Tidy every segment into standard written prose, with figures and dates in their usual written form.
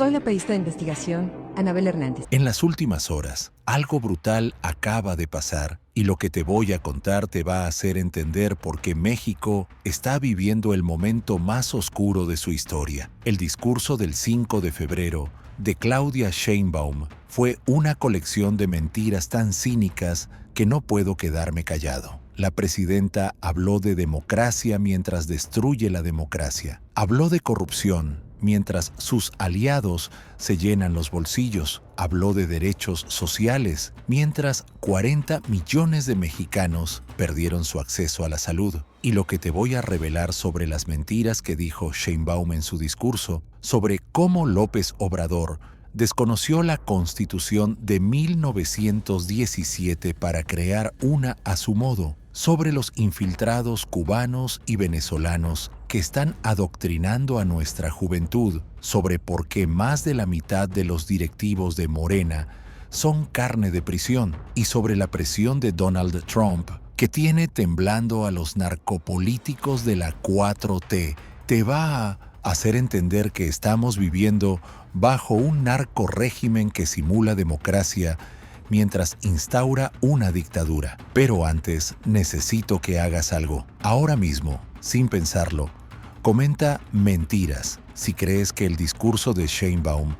Soy la periodista de investigación, Anabel Hernández. En las últimas horas, algo brutal acaba de pasar y lo que te voy a contar te va a hacer entender por qué México está viviendo el momento más oscuro de su historia. El discurso del 5 de febrero de Claudia Sheinbaum fue una colección de mentiras tan cínicas que no puedo quedarme callado. La presidenta habló de democracia mientras destruye la democracia. Habló de corrupción mientras sus aliados se llenan los bolsillos. Habló de derechos sociales mientras 40 millones de mexicanos perdieron su acceso a la salud. Y lo que te voy a revelar sobre las mentiras que dijo Sheinbaum en su discurso, sobre cómo López Obrador desconoció la Constitución de 1917 para crear una a su modo, sobre los infiltrados cubanos y venezolanos que están adoctrinando a nuestra juventud, sobre por qué más de la mitad de los directivos de Morena son carne de prisión, y sobre la presión de Donald Trump, que tiene temblando a los narcopolíticos de la 4T. Te va a hacer entender que estamos viviendo bajo un narcorrégimen que simula democracia mientras instaura una dictadura. Pero antes necesito que hagas algo. Ahora mismo, sin pensarlo, comenta mentiras si crees que el discurso de Sheinbaum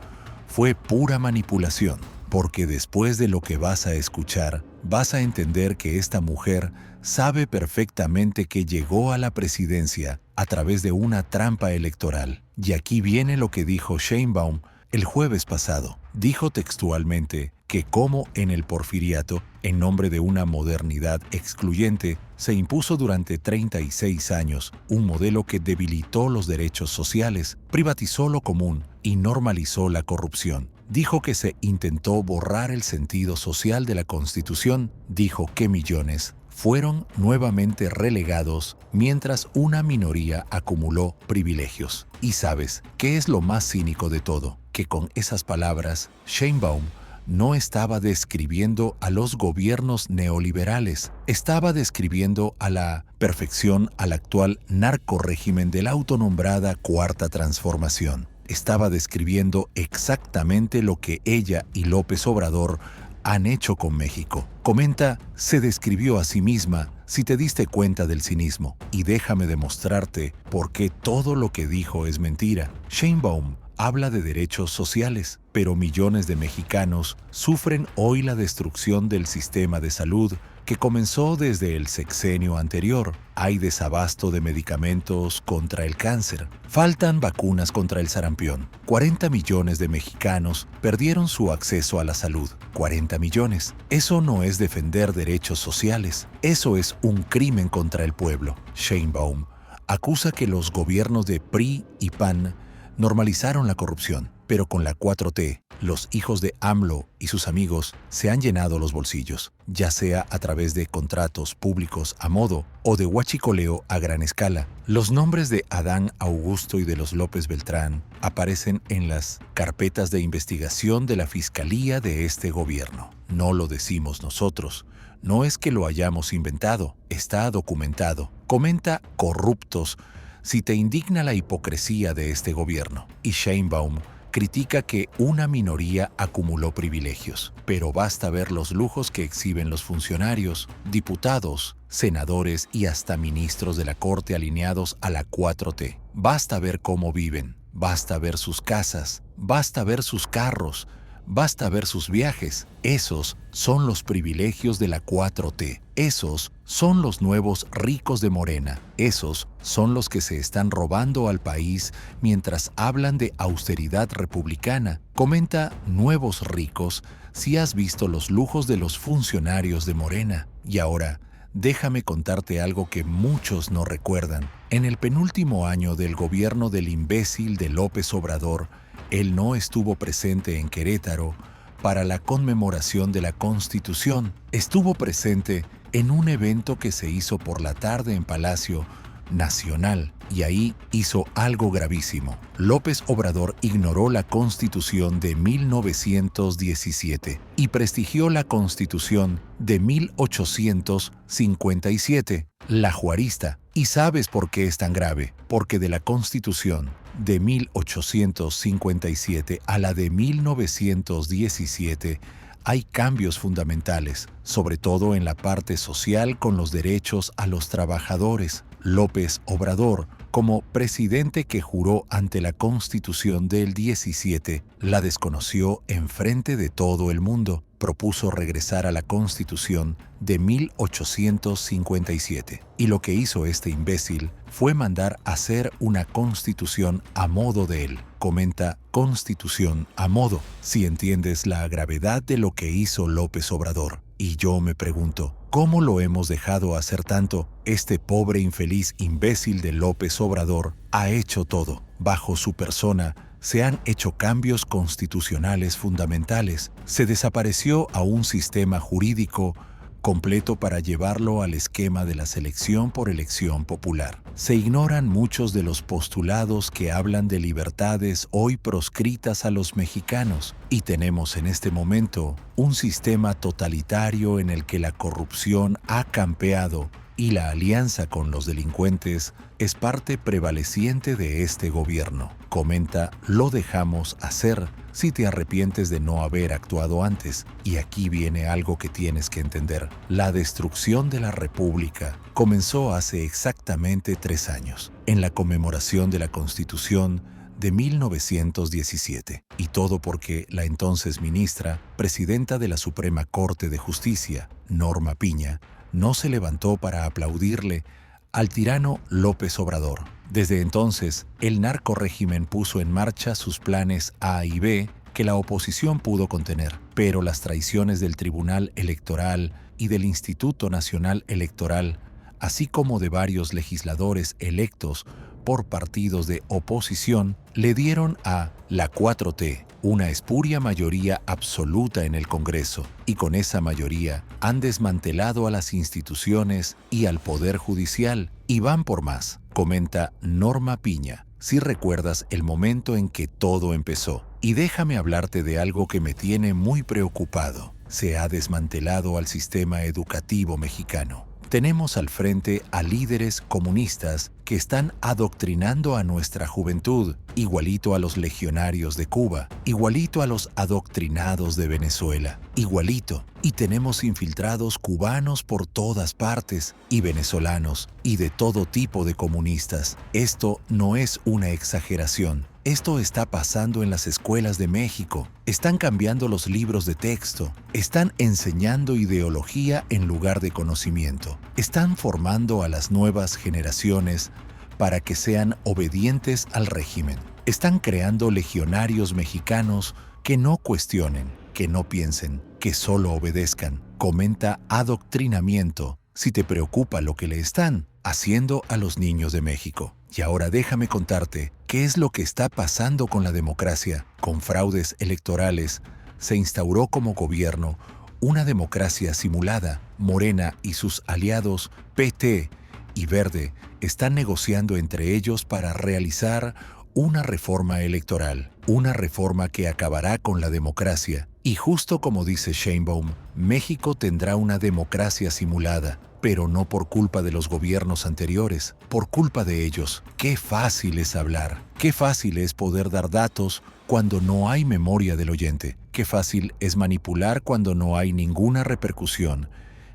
fue pura manipulación, porque después de lo que vas a escuchar, vas a entender que esta mujer sabe perfectamente que llegó a la presidencia a través de una trampa electoral. Y aquí viene lo que dijo Sheinbaum el jueves pasado. Dijo textualmente que como en el porfiriato, en nombre de una modernidad excluyente, se impuso durante 36 años un modelo que debilitó los derechos sociales, privatizó lo común y normalizó la corrupción. Dijo que se intentó borrar el sentido social de la Constitución. Dijo que millones fueron nuevamente relegados mientras una minoría acumuló privilegios. Y ¿sabes qué es lo más cínico de todo? Que con esas palabras, Sheinbaum no estaba describiendo a los gobiernos neoliberales, estaba describiendo a la perfección al actual narcorrégimen de la autonombrada Cuarta Transformación. Estaba describiendo exactamente lo que ella y López Obrador han hecho con México. Comenta, se describió a sí misma, si te diste cuenta del cinismo. Y déjame demostrarte por qué todo lo que dijo es mentira. Sheinbaum habla de derechos sociales, pero millones de mexicanos sufren hoy la destrucción del sistema de salud que comenzó desde el sexenio anterior. Hay desabasto de medicamentos contra el cáncer. Faltan vacunas contra el sarampión. 40 millones de mexicanos perdieron su acceso a la salud. 40 millones. Eso no es defender derechos sociales. Eso es un crimen contra el pueblo. Sheinbaum acusa que los gobiernos de PRI y PAN normalizaron la corrupción, pero con la 4T, los hijos de AMLO y sus amigos se han llenado los bolsillos, ya sea a través de contratos públicos a modo o de huachicoleo a gran escala. Los nombres de Adán Augusto y de los López Beltrán aparecen en las carpetas de investigación de la Fiscalía de este gobierno. No lo decimos nosotros. No es que lo hayamos inventado, está documentado. Comenta corruptos si te indigna la hipocresía de este gobierno. Y Sheinbaum critica que una minoría acumuló privilegios, pero basta ver los lujos que exhiben los funcionarios, diputados, senadores y hasta ministros de la Corte alineados a la 4T. Basta ver cómo viven, basta ver sus casas, basta ver sus carros, basta ver sus viajes. Esos son los privilegios de la 4T. Esos son los nuevos ricos de Morena. Esos son los que se están robando al país mientras hablan de austeridad republicana. Comenta nuevos ricos si has visto los lujos de los funcionarios de Morena. Y ahora, déjame contarte algo que muchos no recuerdan. En el penúltimo año del gobierno del imbécil de López Obrador, él no estuvo presente en Querétaro para la conmemoración de la Constitución. Estuvo presente en un evento que se hizo por la tarde en Palacio nacional, y ahí hizo algo gravísimo. López Obrador ignoró la Constitución de 1917 y prestigió la Constitución de 1857, la juarista. ¿Y sabes por qué es tan grave? Porque de la Constitución de 1857 a la de 1917 hay cambios fundamentales, sobre todo en la parte social con los derechos a los trabajadores. López Obrador, como presidente que juró ante la Constitución del 17, la desconoció enfrente de todo el mundo. Propuso regresar a la Constitución de 1857. Y lo que hizo este imbécil fue mandar hacer una Constitución a modo de él. Comenta Constitución a modo, si entiendes la gravedad de lo que hizo López Obrador. Y yo me pregunto, ¿cómo lo hemos dejado hacer tanto? Este pobre infeliz imbécil de López Obrador ha hecho todo. Bajo su persona se han hecho cambios constitucionales fundamentales. Se desapareció a un sistema jurídico completo para llevarlo al esquema de la selección por elección popular. Se ignoran muchos de los postulados que hablan de libertades hoy proscritas a los mexicanos, y tenemos en este momento un sistema totalitario en el que la corrupción ha campeado y la alianza con los delincuentes es parte prevaleciente de este gobierno. Comenta, lo dejamos hacer si te arrepientes de no haber actuado antes. Y aquí viene algo que tienes que entender. La destrucción de la República comenzó hace exactamente 3 años, en la conmemoración de la Constitución de 1917. Y todo porque la entonces ministra, presidenta de la Suprema Corte de Justicia, Norma Piña, no se levantó para aplaudirle al tirano López Obrador. Desde entonces, el narcorrégimen puso en marcha sus planes A y B que la oposición pudo contener, pero las traiciones del Tribunal Electoral y del Instituto Nacional Electoral, así como de varios legisladores electos por partidos de oposición, le dieron a la 4T una espuria mayoría absoluta en el Congreso, y con esa mayoría han desmantelado a las instituciones y al Poder Judicial, y van por más. Comenta Norma Piña, si recuerdas el momento en que todo empezó. Y déjame hablarte de algo que me tiene muy preocupado. Se ha desmantelado al sistema educativo mexicano. Tenemos al frente a líderes comunistas que están adoctrinando a nuestra juventud, igualito a los legionarios de Cuba, igualito a los adoctrinados de Venezuela, igualito. Y tenemos infiltrados cubanos por todas partes, y venezolanos, y de todo tipo de comunistas. Esto no es una exageración. Esto está pasando en las escuelas de México. Están cambiando los libros de texto. Están enseñando ideología en lugar de conocimiento. Están formando a las nuevas generaciones para que sean obedientes al régimen. Están creando legionarios mexicanos que no cuestionen, que no piensen, que solo obedezcan. Comenta adoctrinamiento si te preocupa lo que le están haciendo a los niños de México. Y ahora déjame contarte qué es lo que está pasando con la democracia. Con fraudes electorales se instauró como gobierno una democracia simulada. Morena y sus aliados PT y Verde están negociando entre ellos para realizar una reforma electoral, una reforma que acabará con la democracia. Y justo como dice Sheinbaum, México tendrá una democracia simulada, pero no por culpa de los gobiernos anteriores, por culpa de ellos. Qué fácil es hablar, qué fácil es poder dar datos cuando no hay memoria del oyente, qué fácil es manipular cuando no hay ninguna repercusión,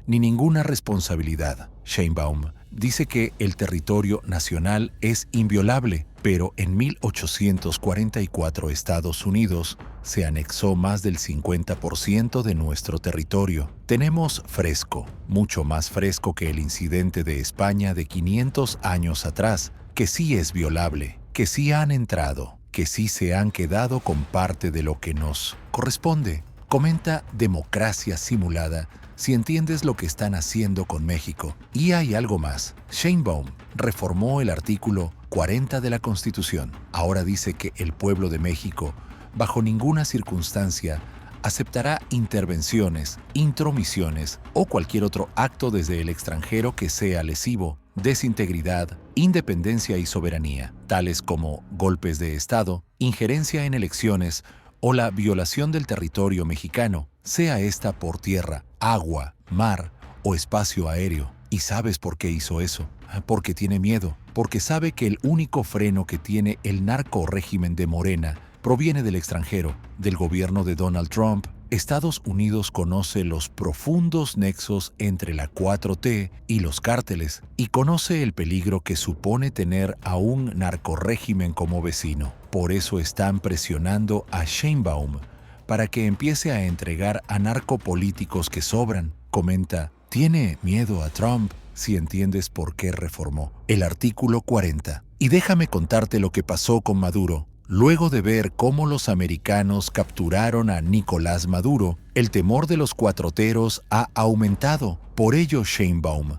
ni ninguna responsabilidad. Sheinbaum dice que el territorio nacional es inviolable, pero en 1844 Estados Unidos se anexó más del 50% de nuestro territorio. Tenemos fresco, mucho más fresco que el incidente de España de 500 años atrás, que sí es violable, que sí han entrado, que sí se han quedado con parte de lo que nos corresponde. Comenta democracia simulada si entiendes lo que están haciendo con México. Y hay algo más. Sheinbaum reformó el artículo 40 de la Constitución. Ahora dice que el pueblo de México, bajo ninguna circunstancia, aceptará intervenciones, intromisiones o cualquier otro acto desde el extranjero que sea lesivo, desintegridad independencia y soberanía, tales como golpes de Estado, injerencia en elecciones o la violación del territorio mexicano, sea esta por tierra, agua, mar o espacio aéreo. ¿Y sabes por qué hizo eso? Porque tiene miedo, porque sabe que el único freno que tiene el narco-régimen de Morena proviene del extranjero, del gobierno de Donald Trump. Estados Unidos conoce los profundos nexos entre la 4T y los cárteles y conoce el peligro que supone tener a un narcorrégimen como vecino. Por eso están presionando a Sheinbaum para que empiece a entregar a narcopolíticos que sobran. Comenta, tiene miedo a Trump, si entiendes por qué reformó el artículo 40. Y déjame contarte lo que pasó con Maduro. Luego de ver cómo los americanos capturaron a Nicolás Maduro, el temor de los cuatroteros ha aumentado. Por ello, Sheinbaum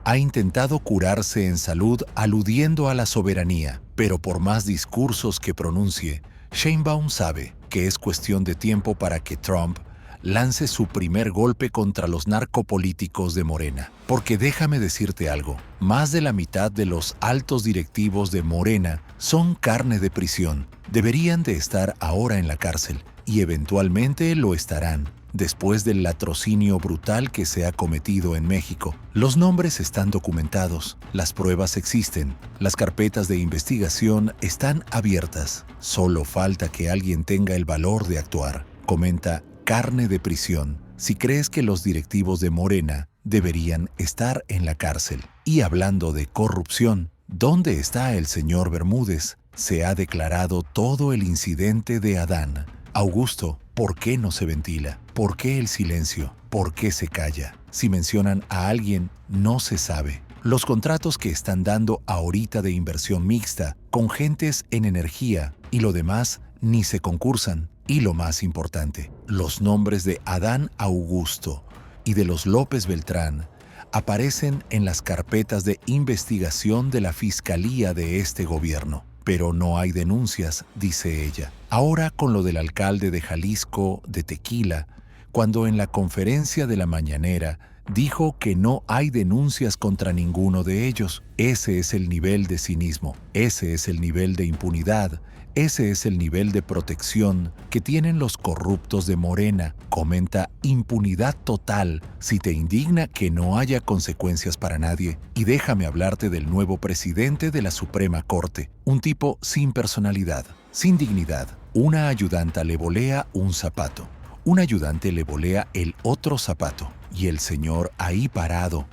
ha intentado curarse en salud aludiendo a la soberanía. Pero por más discursos que pronuncie, Sheinbaum sabe que es cuestión de tiempo para que Trump lance su primer golpe contra los narcopolíticos de Morena. Porque déjame decirte algo, más de la mitad de los altos directivos de Morena son carne de prisión. Deberían de estar ahora en la cárcel y eventualmente lo estarán, después del latrocinio brutal que se ha cometido en México. Los nombres están documentados, las pruebas existen, las carpetas de investigación están abiertas. Solo falta que alguien tenga el valor de actuar. Comenta carne de prisión si crees que los directivos de Morena deberían estar en la cárcel. Y hablando de corrupción, ¿dónde está el señor Bermúdez? Se ha declarado todo el incidente de Adán. Augusto, ¿por qué no se ventila? ¿Por qué el silencio? ¿Por qué se calla? Si mencionan a alguien, no se sabe. Los contratos que están dando ahorita de inversión mixta con gentes en energía y lo demás ni se concursan. Y lo más importante, los nombres de Adán Augusto y de los López Beltrán aparecen en las carpetas de investigación de la Fiscalía de este gobierno. Pero no hay denuncias, dice ella. Ahora con lo del alcalde de Jalisco de Tequila, cuando en la conferencia de la mañanera dijo que no hay denuncias contra ninguno de ellos. Ese es el nivel de cinismo, ese es el nivel de impunidad, ese es el nivel de protección que tienen los corruptos de Morena. Comenta impunidad total si te indigna que no haya consecuencias para nadie. Y déjame hablarte del nuevo presidente de la Suprema Corte, un tipo sin personalidad, sin dignidad. Una ayudanta le volea un zapato, un ayudante le volea el otro zapato y el señor ahí parado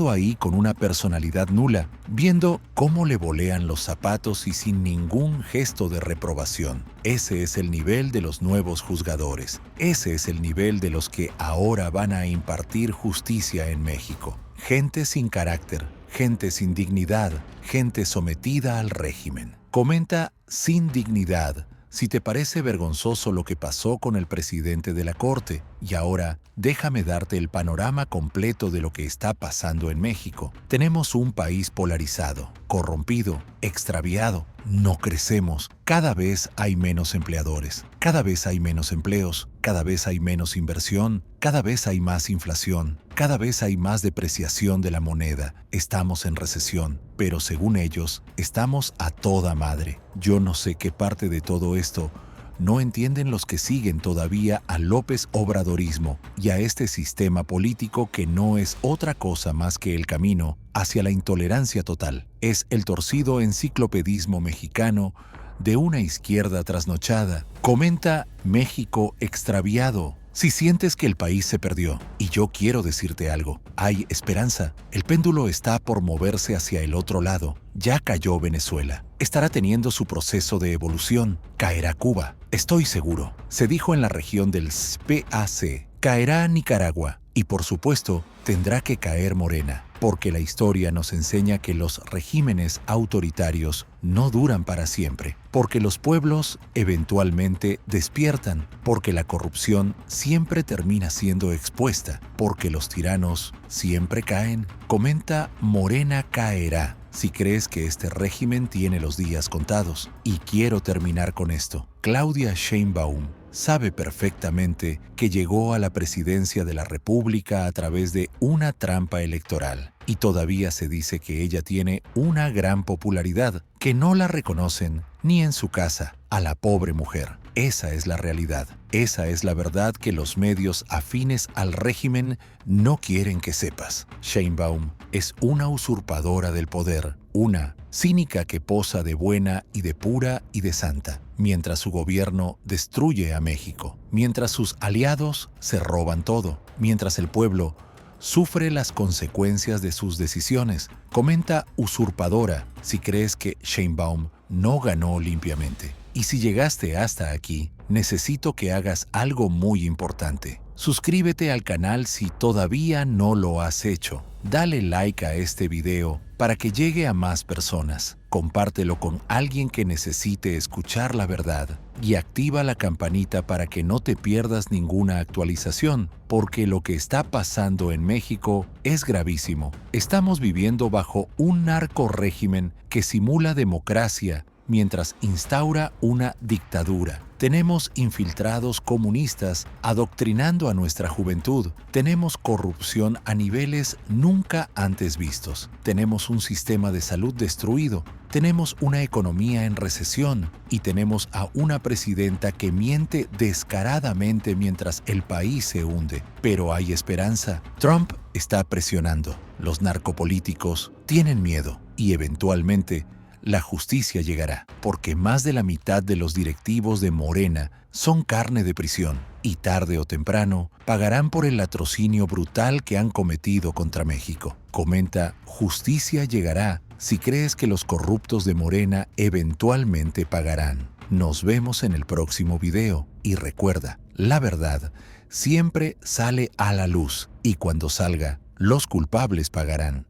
ahí con una personalidad nula, viendo cómo le volean los zapatos y sin ningún gesto de reprobación. Ese es el nivel de los nuevos juzgadores. Ese es el nivel de los que ahora van a impartir justicia en México. Gente sin carácter, gente sin dignidad, gente sometida al régimen. Comenta sin dignidad si te parece vergonzoso lo que pasó con el presidente de la Corte. Y ahora, déjame darte el panorama completo de lo que está pasando en México. Tenemos un país polarizado, corrompido, extraviado. No crecemos. Cada vez hay menos empleadores. Cada vez hay menos empleos. Cada vez hay menos inversión. Cada vez hay más inflación. Cada vez hay más depreciación de la moneda. Estamos en recesión. Pero según ellos, estamos a toda madre. Yo no sé qué parte de todo esto no entienden los que siguen todavía al López Obradorismo y a este sistema político que no es otra cosa más que el camino hacia la intolerancia total. Es el torcido enciclopedismo mexicano de una izquierda trasnochada. Comenta México extraviado. Si sientes que el país se perdió, y yo quiero decirte algo, hay esperanza. El péndulo está por moverse hacia el otro lado. Ya cayó Venezuela. Estará teniendo su proceso de evolución. Caerá Cuba. Estoy seguro. Se dijo en la región del PAC. Caerá Nicaragua. Y por supuesto, tendrá que caer Morena, porque la historia nos enseña que los regímenes autoritarios no duran para siempre, porque los pueblos eventualmente despiertan, porque la corrupción siempre termina siendo expuesta, porque los tiranos siempre caen. Comenta Morena caerá. Si crees que este régimen tiene los días contados. Y quiero terminar con esto. Claudia Sheinbaum sabe perfectamente que llegó a la presidencia de la República a través de una trampa electoral. y todavía se dice que ella tiene una gran popularidad, que no la reconocen ni en su casa, a la pobre mujer. Esa es la realidad. Esa es la verdad que los medios afines al régimen no quieren que sepas. Sheinbaum es una usurpadora del poder, una cínica que posa de buena y de pura y de santa, mientras su gobierno destruye a México, mientras sus aliados se roban todo, mientras el pueblo sufre las consecuencias de sus decisiones. Comenta usurpadora si crees que Sheinbaum no ganó limpiamente. Y si llegaste hasta aquí, necesito que hagas algo muy importante. Suscríbete al canal si todavía no lo has hecho. Dale like a este video para que llegue a más personas. Compártelo con alguien que necesite escuchar la verdad. Y activa la campanita para que no te pierdas ninguna actualización, porque lo que está pasando en México es gravísimo. Estamos viviendo bajo un narcorrégimen que simula democracia mientras instaura una dictadura. Tenemos infiltrados comunistas adoctrinando a nuestra juventud. Tenemos corrupción a niveles nunca antes vistos. Tenemos un sistema de salud destruido. Tenemos una economía en recesión y tenemos a una presidenta que miente descaradamente mientras el país se hunde. Pero hay esperanza. Trump está presionando. Los narcopolíticos tienen miedo y eventualmente la justicia llegará, porque más de la mitad de los directivos de Morena son carne de prisión y tarde o temprano pagarán por el latrocinio brutal que han cometido contra México. Comenta, justicia llegará si crees que los corruptos de Morena eventualmente pagarán. Nos vemos en el próximo video y recuerda, la verdad siempre sale a la luz y cuando salga, los culpables pagarán.